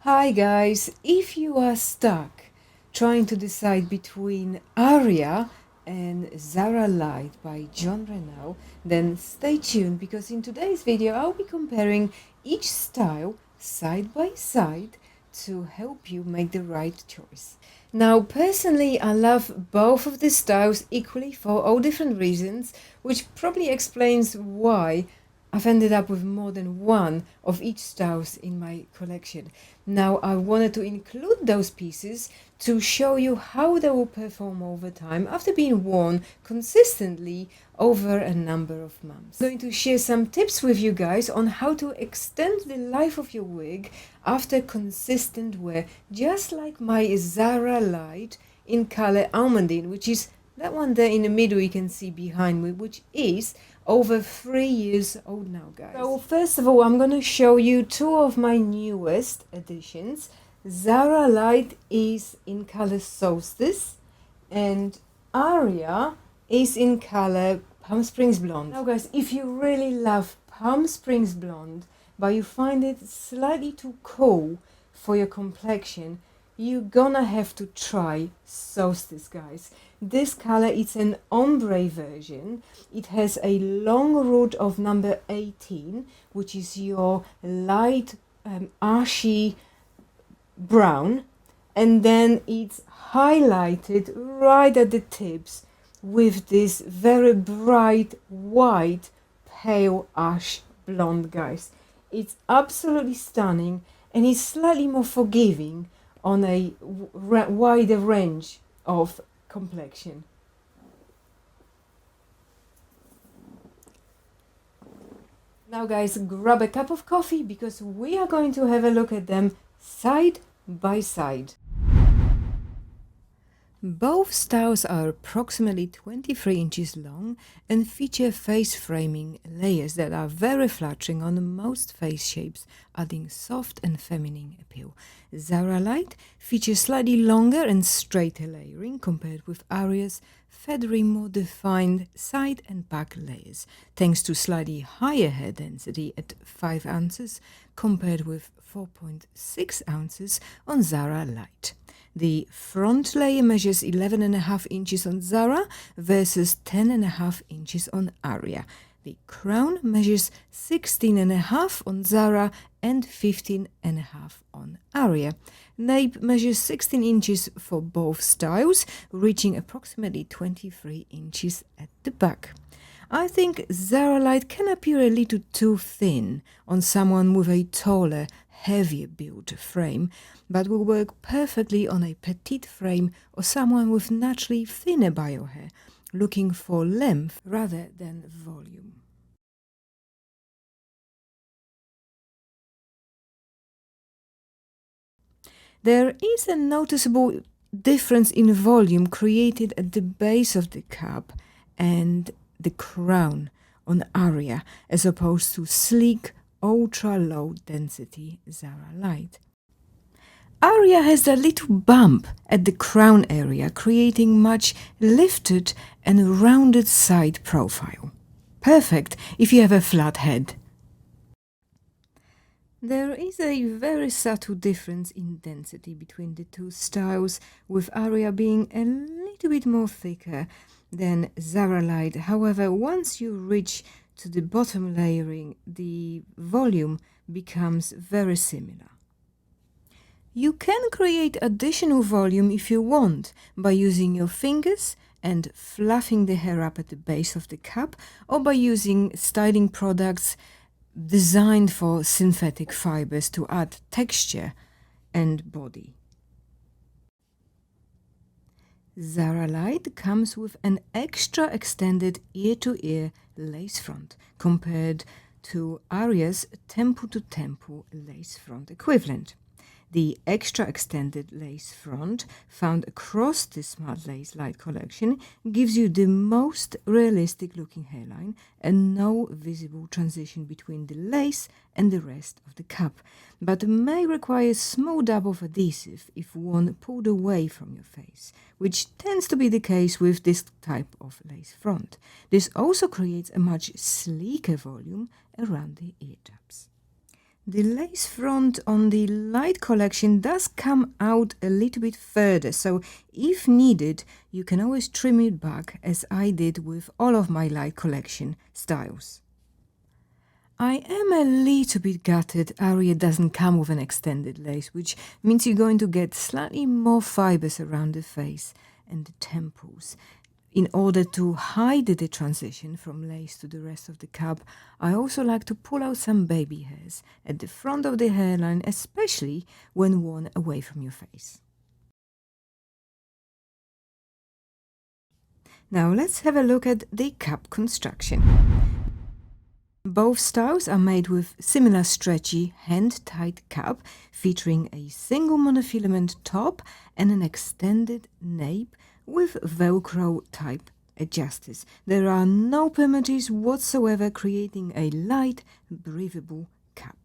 Hi guys, if you are stuck trying to decide between ARIA and ZARA LITE by Jon Renau, then stay tuned because in today's video I'll be comparing each style side by side to help you make the right choice. Now personally I love both of these styles equally for all different reasons, which probably explains why I've ended up with more than one of each styles in my collection. Now I wanted to include those pieces to show you how they will perform over time after being worn consistently over a number of months. I'm going to share some tips with you guys on how to extend the life of your wig after consistent wear, just like my ZARA LITE in color Almondine, which is that one there in the middle you can see behind me, which is over 3 years old now, guys. So first of all, I'm going to show you two of my newest additions. ZARA LITE is in color Solstice and ARIA is in color Palm Springs Blonde. Now guys, if you really love Palm Springs Blonde but you find it slightly too cool for your complexion, you're gonna have to try Solstice, guys. This color is an ombre version. It has a long root of number 18, which is your light ashy brown, and then it's highlighted right at the tips with this very bright white pale ash blonde, guys. It's absolutely stunning and it's slightly more forgiving on a wider range of complexion. Now guys, grab a cup of coffee because we are going to have a look at them side by side. Both styles are approximately 23 inches long and feature face framing layers that are very flattering on most face shapes, adding soft and feminine appeal. ZARA LITE features slightly longer and straighter layering compared with ARIA's feathery, more defined side and back layers, thanks to slightly higher hair density at 5 ounces compared with 4.6 ounces on ZARA LITE. The front layer measures 11.5 inches on ZARA versus 10.5 inches on ARIA. The crown measures 16.5 on ZARA and 15.5 on ARIA. Nape measures 16 inches for both styles, reaching approximately 23 inches at the back. I think ZARA LITE can appear a little too thin on someone with a taller, heavier built frame, but will work perfectly on a petite frame or someone with naturally thinner bio hair, looking for length rather than volume. There is a noticeable difference in volume created at the base of the cap and the crown on ARIA, as opposed to sleek, ultra-low density ZARA LITE. ARIA has a little bump at the crown area, creating much lifted and rounded side profile. Perfect if you have a flat head. There is a very subtle difference in density between the two styles, with ARIA being a little bit more thicker than ZARA LITE. However, once you reach to the bottom layering, the volume becomes very similar. You can create additional volume if you want by using your fingers and fluffing the hair up at the base of the cap, or by using styling products designed for synthetic fibers to add texture and body. ZARA LITE comes with an extra extended ear-to-ear lace front compared to ARIA's temple-to-temple lace front equivalent. The extra extended lace front found across the Smart Lace Light collection gives you the most realistic looking hairline and no visible transition between the lace and the rest of the cap, but may require small dab of adhesive if worn pulled away from your face, which tends to be the case with this type of lace front. This also creates a much sleeker volume around the ear tabs. The lace front on the light collection does come out a little bit further, so if needed, you can always trim it back, as I did with all of my light collection styles. I am a little bit gutted ARIA doesn't come with an extended lace, which means you're going to get slightly more fibers around the face and the temples. In order to hide the transition from lace to the rest of the cap, I also like to pull out some baby hairs at the front of the hairline, especially when worn away from your face. Now let's have a look at the cap construction. Both styles are made with similar stretchy hand-tied cap featuring a single monofilament top and an extended nape with Velcro type adjusters. There are no permatease whatsoever, creating a light, breathable cap.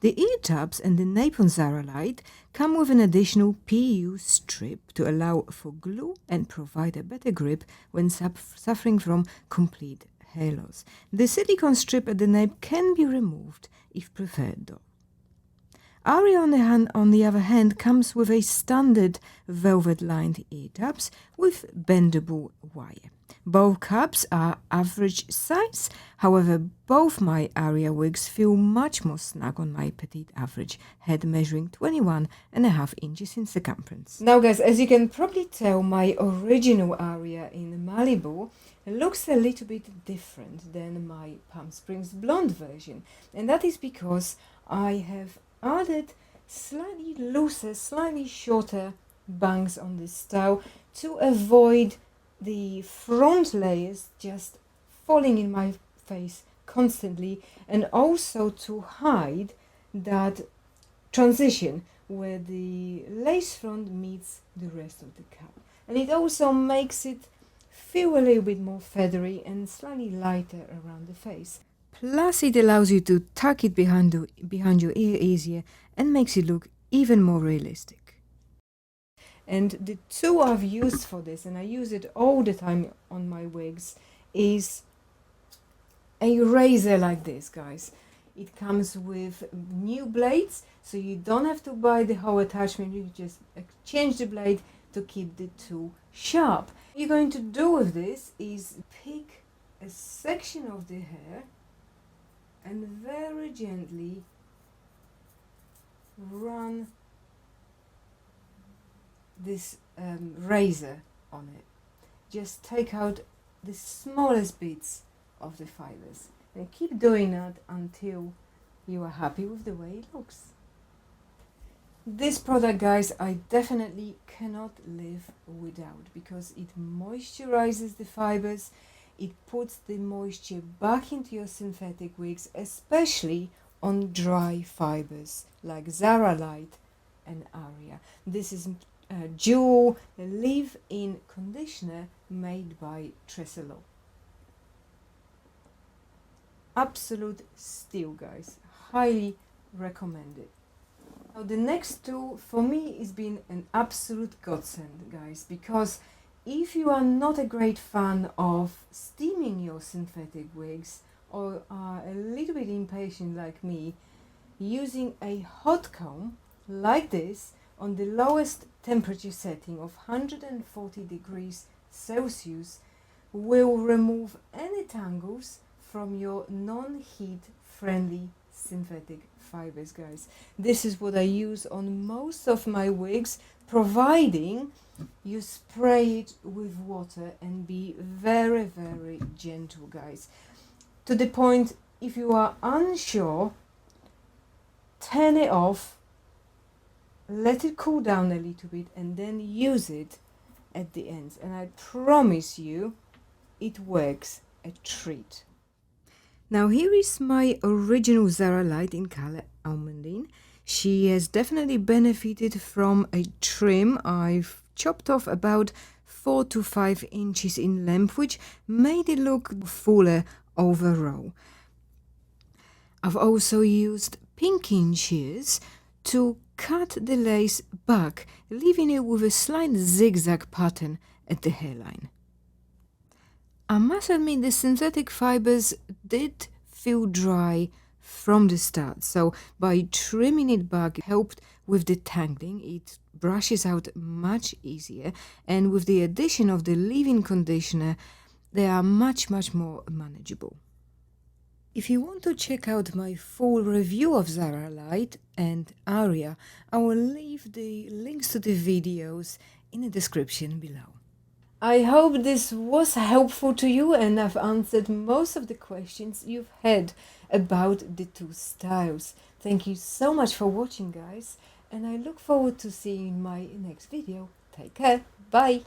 The ear tabs and the nape on ZARA LITE come with an additional PU strip to allow for glue and provide a better grip when suffering from complete hair loss. The silicone strip at the nape can be removed if preferred though. ARIA on the other hand comes with a standard velvet-lined ear tabs with bendable wire. Both caps are average size, however both my ARIA wigs feel much more snug on my Petite average head, measuring 21.5 inches in circumference. Now guys, as you can probably tell, my original ARIA in Malibu looks a little bit different than my Palm Springs blonde version, and that is because I have added slightly looser, slightly shorter bangs on this style to avoid the front layers just falling in my face constantly, and also to hide that transition where the lace front meets the rest of the cap. And it also makes it feel a little bit more feathery and slightly lighter around the face. Plus it allows you to tuck it behind your ear easier and makes it look even more realistic. And the tool I've used for this, and I use it all the time on my wigs, is a razor like this, guys. It comes with new blades, so you don't have to buy the whole attachment. You just change the blade to keep the tool sharp. What you're going to do with this is pick a section of the hair and very gently run this razor on it. Just take out the smallest bits of the fibers and keep doing that until you are happy with the way it looks. This product, guys, I definitely cannot live without, because it moisturizes the fibers. It puts the moisture back into your synthetic wigs, especially on dry fibers like ZARA LITE and ARIA. This is a dual leave-in conditioner made by Tresolo. Absolute steal, guys. Highly recommended. Now the next tool for me has been an absolute godsend, guys, because if you are not a great fan of steaming your synthetic wigs, or are a little bit impatient like me, using a hot comb like this on the lowest temperature setting of 140 degrees Celsius will remove any tangles from your non-heat friendly synthetic fibers, guys. This is what I use on most of my wigs, providing you spray it with water and be very, very gentle, guys. To the point, if you are unsure, turn it off, let it cool down a little bit, and then use it at the ends. And I promise you, it works a treat. Now here is my original ZARA LITE in color Almondine. She has definitely benefited from a trim. I've chopped off about 4 to 5 inches in length, which made it look fuller overall. I've also used pinking shears to cut the lace back, leaving it with a slight zigzag pattern at the hairline. I must admit the synthetic fibers did feel dry from the start. So by trimming it back, it helped with the tangling. It brushes out much easier, and with the addition of the leave-in conditioner, they are much more manageable. If you want to check out my full review of ZARA LITE and ARIA, I will leave the links to the videos in the description below. I hope this was helpful to you and I've answered most of the questions you've had about the two styles. Thank you so much for watching, guys, and I look forward to seeing you in my next video. Take care. Bye.